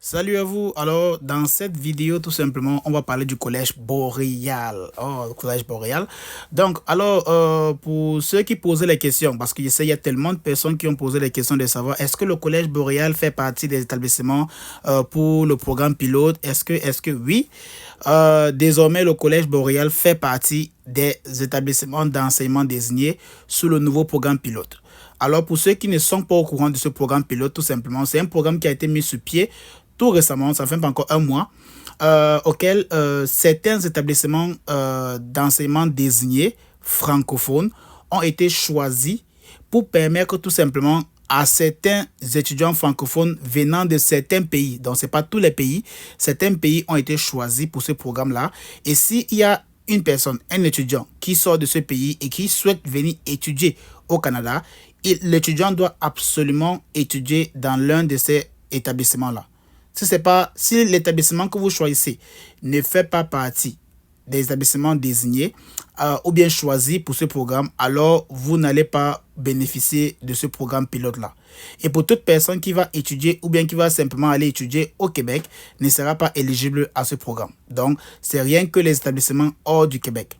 Salut à vous. Alors, dans cette vidéo, tout simplement, on va parler du collège boréal. Oh, le collège boréal. Donc, pour ceux qui posaient les questions, parce qu'il y a tellement de personnes qui ont posé les questions de savoir est-ce que le collège boréal fait partie des établissements pour le programme pilote? Est-ce que oui? Désormais, le collège boréal fait partie des établissements d'enseignement désignés sous le nouveau programme pilote. Alors, pour ceux qui ne sont pas au courant de ce programme pilote, tout simplement, c'est un programme qui a été mis sur pied tout récemment, ça fait pas encore un mois, auquel certains établissements d'enseignement désignés francophones ont été choisis pour permettre tout simplement à certains étudiants francophones venant de certains pays, donc ce n'est pas tous les pays, certains pays ont été choisis pour ce programme-là. Et s'il y a une personne, un étudiant qui sort de ce pays et qui souhaite venir étudier au Canada, l'étudiant doit absolument étudier dans l'un de ces établissements-là. Si l'établissement que vous choisissez ne fait pas partie des établissements désignés ou bien choisis pour ce programme, alors vous n'allez pas bénéficier de ce programme pilote-là. Et pour toute personne qui va étudier ou bien qui va simplement aller étudier au Québec, ne sera pas éligible à ce programme. Donc, c'est rien que les établissements hors du Québec.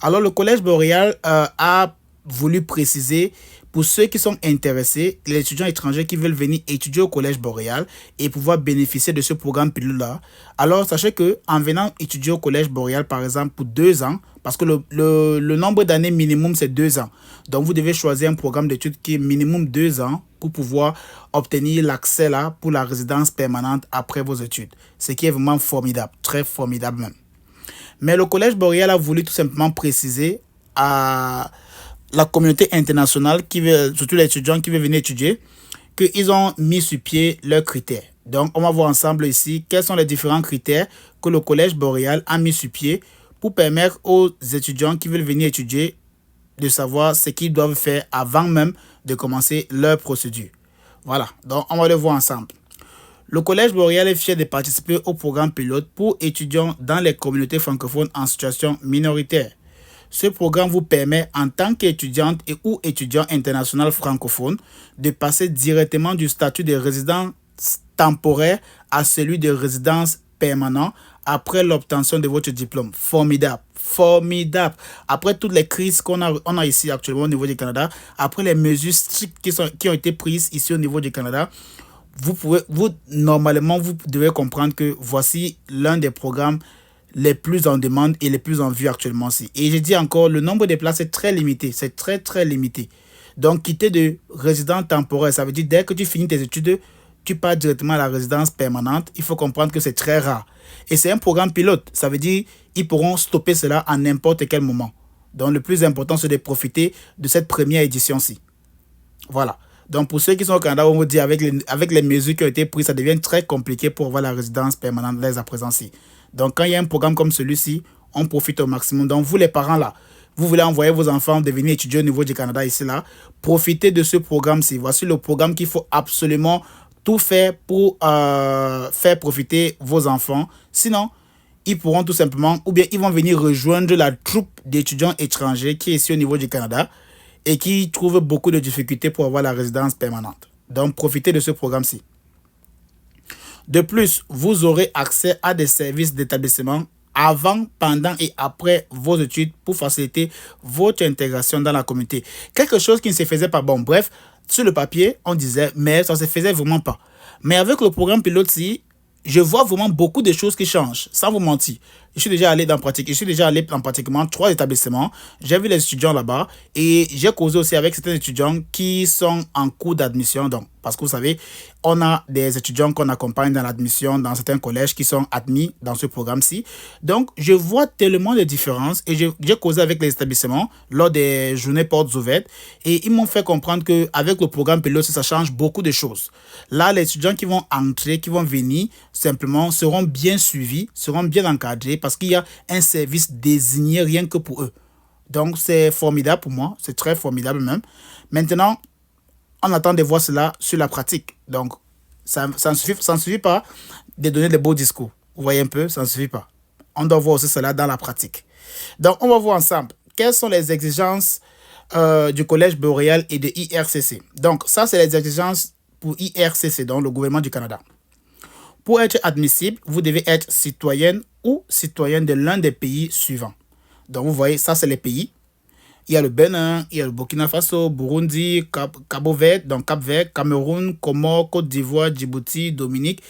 Alors, le Collège boréal a voulu préciser pour ceux qui sont intéressés, les étudiants étrangers qui veulent venir étudier au Collège boréal et pouvoir bénéficier de ce programme pilote-là. Alors, sachez que en venant étudier au Collège boréal, par exemple, pour 2 ans, parce que le nombre d'années minimum, c'est 2 ans. Donc, vous devez choisir un programme d'études qui est minimum 2 ans pour pouvoir obtenir l'accès là pour la résidence permanente après vos études. Ce qui est vraiment formidable, très formidable même. Mais le Collège boréal a voulu tout simplement préciser à la communauté internationale, surtout les étudiants qui veulent venir étudier, qu'ils ont mis sur pied leurs critères. Donc, on va voir ensemble ici quels sont les différents critères que le Collège boréal a mis sur pied pour permettre aux étudiants qui veulent venir étudier de savoir ce qu'ils doivent faire avant même de commencer leur procédure. Voilà, donc on va le voir ensemble. Le Collège boréal est fier de participer au programme pilote pour étudiants dans les communautés francophones en situation minoritaire. Ce programme vous permet, en tant qu'étudiante et ou étudiant international francophone, de passer directement du statut de résident temporaire à celui de résidence permanent après l'obtention de votre diplôme. Formidable, formidable. Après toutes les crises qu'on a ici actuellement au niveau du Canada, après les mesures strictes qui ont été prises ici au niveau du Canada, normalement, vous devez comprendre que voici l'un des programmes les plus en demande et les plus en vue actuellement aussi. Et je dis encore, le nombre de places est très limité. C'est très, très limité. Donc, quitter de résidence temporaire, ça veut dire dès que tu finis tes études, tu pars directement à la résidence permanente. Il faut comprendre que c'est très rare. Et c'est un programme pilote. Ça veut dire ils pourront stopper cela à n'importe quel moment. Donc, le plus important, c'est de profiter de cette première édition-ci. Voilà. Donc, pour ceux qui sont au Canada, on vous dit avec les mesures qui ont été prises, ça devient très compliqué pour avoir la résidence permanente dès à présent-ci. Donc, quand il y a un programme comme celui-ci, on profite au maximum. Donc, vous les parents là, vous voulez envoyer vos enfants devenir étudiants au niveau du Canada ici là, profitez de ce programme-ci. Voici le programme qu'il faut absolument tout faire pour faire profiter vos enfants. Sinon, ils pourront tout simplement, ou bien ils vont venir rejoindre la troupe d'étudiants étrangers qui est ici au niveau du Canada et qui trouvent beaucoup de difficultés pour avoir la résidence permanente. Donc, profitez de ce programme-ci. De plus, vous aurez accès à des services d'établissement avant, pendant et après vos études pour faciliter votre intégration dans la communauté. Quelque chose qui ne se faisait pas. Bon, bref, sur le papier, on disait, mais ça ne se faisait vraiment pas. Mais avec le programme pilote-ci, je vois vraiment beaucoup de choses qui changent, sans vous mentir. Je suis déjà allé dans pratiquement 3 établissements. J'ai vu les étudiants là-bas et j'ai causé aussi avec certains étudiants qui sont en cours d'admission. Donc, parce que vous savez, on a des étudiants qu'on accompagne dans l'admission dans certains collèges qui sont admis dans ce programme-ci. Donc, je vois tellement de différences et j'ai causé avec les établissements lors des journées portes ouvertes et ils m'ont fait comprendre qu'avec le programme pilote, ça change beaucoup de choses. Là, les étudiants qui vont entrer, qui vont venir, simplement seront bien suivis, seront bien encadrés parce qu'il y a un service désigné rien que pour eux. Donc, c'est formidable pour moi, c'est très formidable même. Maintenant, on attend de voir cela sur la pratique. Donc, ça ne suffit pas de donner des beaux discours. Vous voyez un peu, ça ne suffit pas. On doit voir aussi cela dans la pratique. Donc, on va voir ensemble quelles sont les exigences du Collège boréal et de IRCC. Donc, ça, c'est les exigences pour IRCC, donc le gouvernement du Canada. Pour être admissible, vous devez être citoyenne ou citoyen de l'un des pays suivants. Donc, vous voyez, ça, c'est les pays. Il y a le Bénin, il y a le Burkina Faso, Burundi, Cap-Vert, Cameroun, Comores, Côte d'Ivoire, Djibouti, Dominique.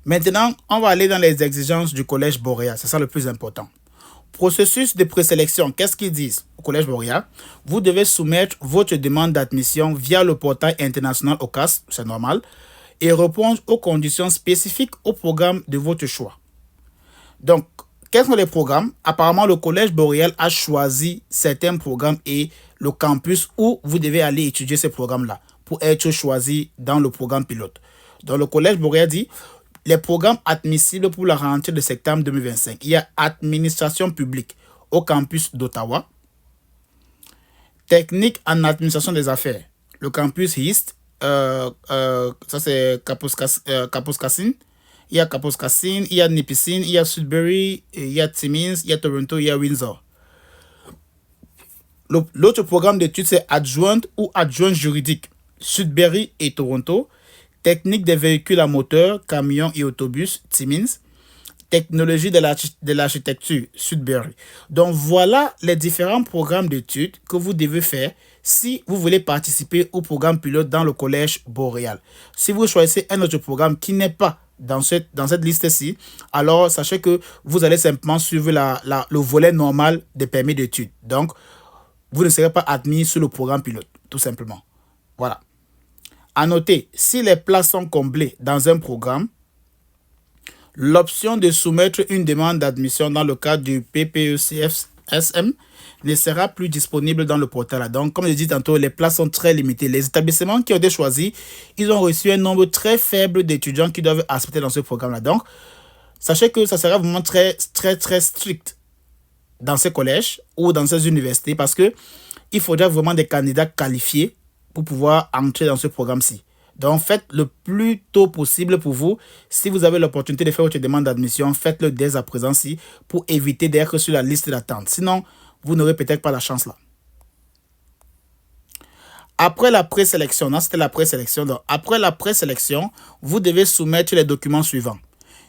Maintenant, on va aller dans les exigences du Collège Boréal. C'est ça le plus important. Processus de présélection. Qu'est-ce qu'ils disent au Collège Boréal? Vous devez soumettre votre demande d'admission via le portail international OCAS, c'est normal, et répondre aux conditions spécifiques au programme de votre choix. Donc, quels sont les programmes? Apparemment, le Collège Boréal a choisi certains programmes et le campus où vous devez aller étudier ces programmes-là pour être choisi dans le programme pilote. Donc, le Collège Boréal dit les programmes admissibles pour la rentrée de septembre 2025. Il y a administration publique au campus d'Ottawa, technique en administration des affaires, le campus East, ça c'est Kapuskassin. Il y a Kapuskassin, il y a Nipissing, il y a Sudbury, il y a Timmins, il y a Toronto, il y a Windsor. L'autre programme d'études, c'est adjointe ou adjointe juridique, Sudbury et Toronto. Technique des véhicules à moteur, camions et autobus, Timmins. Technologie de l'architecture, Sudbury. Donc, voilà les différents programmes d'études que vous devez faire si vous voulez participer au programme pilote dans le Collège Boréal. Si vous choisissez un autre programme qui n'est pas dans cette liste-ci, alors sachez que vous allez simplement suivre le volet normal des permis d'études. Donc, vous ne serez pas admis sur le programme pilote, tout simplement. Voilà. À noter, si les places sont comblées dans un programme, l'option de soumettre une demande d'admission dans le cadre du PPECF-SM ne sera plus disponible dans le portail. Donc, comme je dis tantôt, les places sont très limitées. Les établissements qui ont été choisis, ils ont reçu un nombre très faible d'étudiants qui doivent accepter dans ce programme-là. Donc, sachez que ça sera vraiment très, très, très strict dans ces collèges ou dans ces universités parce que il faudra vraiment des candidats qualifiés pour pouvoir entrer dans ce programme-ci. Donc, faites le plus tôt possible pour vous. Si vous avez l'opportunité de faire votre demande d'admission, faites-le dès à présent-ci pour éviter d'être sur la liste d'attente. Sinon, vous n'aurez peut-être pas la chance là. Après la présélection, c'était la présélection. Donc, après la présélection, vous devez soumettre les documents suivants.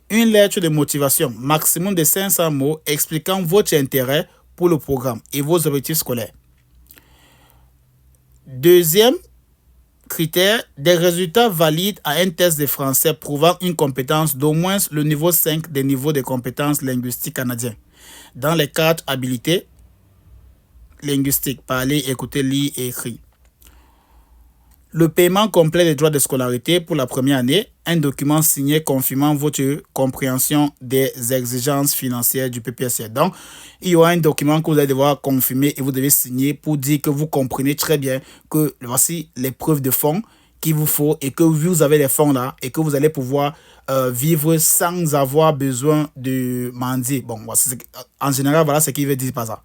Une lettre de motivation, maximum de 500 mots, expliquant votre intérêt pour le programme et vos objectifs scolaires. Deuxième critère, des résultats valides à un test de français prouvant une compétence d'au moins le niveau 5 des niveaux de compétences linguistiques canadiens. Dans les 4 habilités linguistiques, parler, écouter, lire et écrire. Le paiement complet des droits de scolarité pour la première année, un document signé confirmant votre compréhension des exigences financières du PPSC. Donc, il y aura un document que vous allez devoir confirmer et vous devez signer pour dire que vous comprenez très bien que voici les preuves de fonds qu'il vous faut et que vous avez les fonds là et que vous allez pouvoir vivre sans avoir besoin de mendier. Bon, en général, voilà ce qu'il veut dire par ça.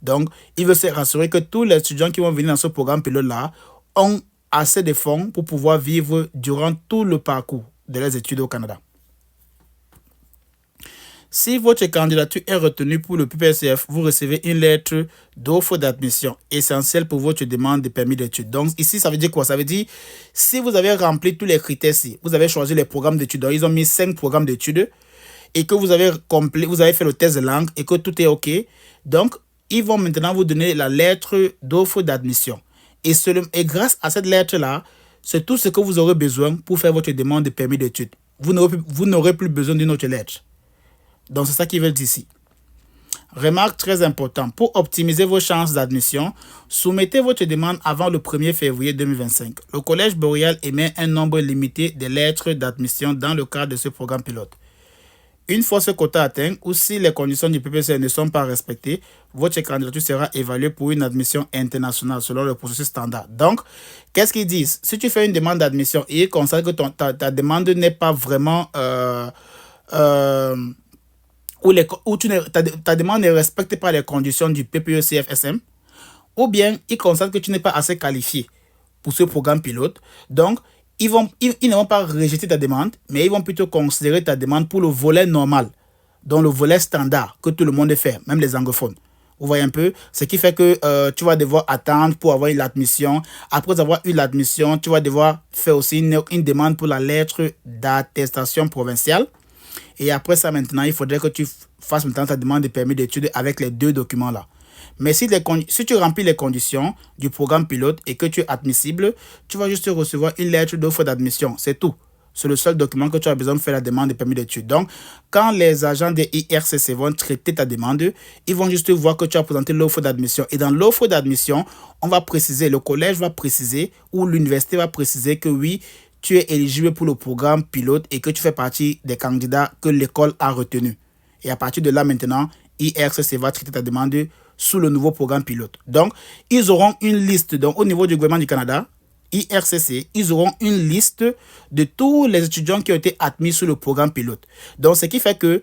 Donc, il veut se rassurer que tous les étudiants qui vont venir dans ce programme pilote-là ont assez de fonds pour pouvoir vivre durant tout le parcours de leurs études au Canada. Si votre candidature est retenue pour le PPSCF, vous recevez une lettre d'offre d'admission essentielle pour votre demande de permis d'études. Donc ici, ça veut dire quoi? Ça veut dire si vous avez rempli tous les critères, si vous avez choisi les programmes d'études, donc ils ont mis 5 programmes d'études et que vous avez fait le test de langue et que tout est OK, donc ils vont maintenant vous donner la lettre d'offre d'admission. Et grâce à cette lettre-là, c'est tout ce que vous aurez besoin pour faire votre demande de permis d'études. Vous n'aurez plus besoin d'une autre lettre. Donc, c'est ça qu'ils veulent dire ici. Remarque très importante. Pour optimiser vos chances d'admission, soumettez votre demande avant le 1er février 2025. Le Collège Boréal émet un nombre limité de lettres d'admission dans le cadre de ce programme pilote. Une fois ce quota atteint, ou si les conditions du PPC ne sont pas respectées, votre candidature sera évaluée pour une admission internationale selon le processus standard. Donc, qu'est-ce qu'ils disent? Si tu fais une demande d'admission et ils constatent que ta demande n'est pas vraiment... ta demande ne respecte pas les conditions du PPE-CFSM, ou bien ils constatent que tu n'es pas assez qualifié pour ce programme pilote, donc ils ne vont pas rejeter ta demande, mais ils vont plutôt considérer ta demande pour le volet normal, donc le volet standard que tout le monde fait, même les anglophones. Vous voyez un peu, ce qui fait que tu vas devoir attendre pour avoir l'admission. Après avoir eu l'admission, tu vas devoir faire aussi une demande pour la lettre d'attestation provinciale. Et après ça, maintenant, il faudrait que tu fasses maintenant ta demande de permis d'études avec les 2 documents-là. Mais si tu remplis les conditions du programme pilote et que tu es admissible, tu vas juste recevoir une lettre d'offre d'admission. C'est tout. C'est le seul document que tu as besoin de faire la demande de permis d'études. Donc, quand les agents des IRCC vont traiter ta demande, ils vont juste voir que tu as présenté l'offre d'admission. Et dans l'offre d'admission, on va préciser, le collège va préciser ou l'université va préciser que oui, tu es éligible pour le programme pilote et que tu fais partie des candidats que l'école a retenus. Et à partir de là, maintenant, IRCC va traiter ta demande sous le nouveau programme pilote. Donc, ils auront une liste. Donc, au niveau du gouvernement du Canada, IRCC, ils auront une liste de tous les étudiants qui ont été admis sur le programme pilote. Donc, ce qui fait que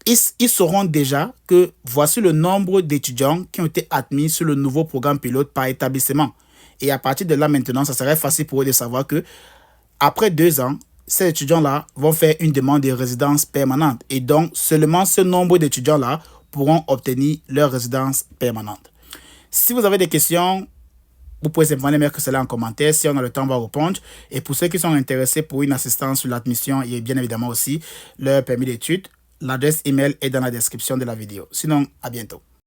ils sauront déjà que voici le nombre d'étudiants qui ont été admis sur le nouveau programme pilote par établissement. Et à partir de là, maintenant, ça serait facile pour eux de savoir que après 2 ans, ces étudiants-là vont faire une demande de résidence permanente. Et donc, seulement ce nombre d'étudiants-là pourront obtenir leur résidence permanente. Si vous avez des questions, vous pouvez simplement mettre cela en commentaire. Si on a le temps, on va répondre. Et pour ceux qui sont intéressés pour une assistance sur l'admission et bien évidemment aussi leur permis d'études, l'adresse email est dans la description de la vidéo. Sinon, à bientôt.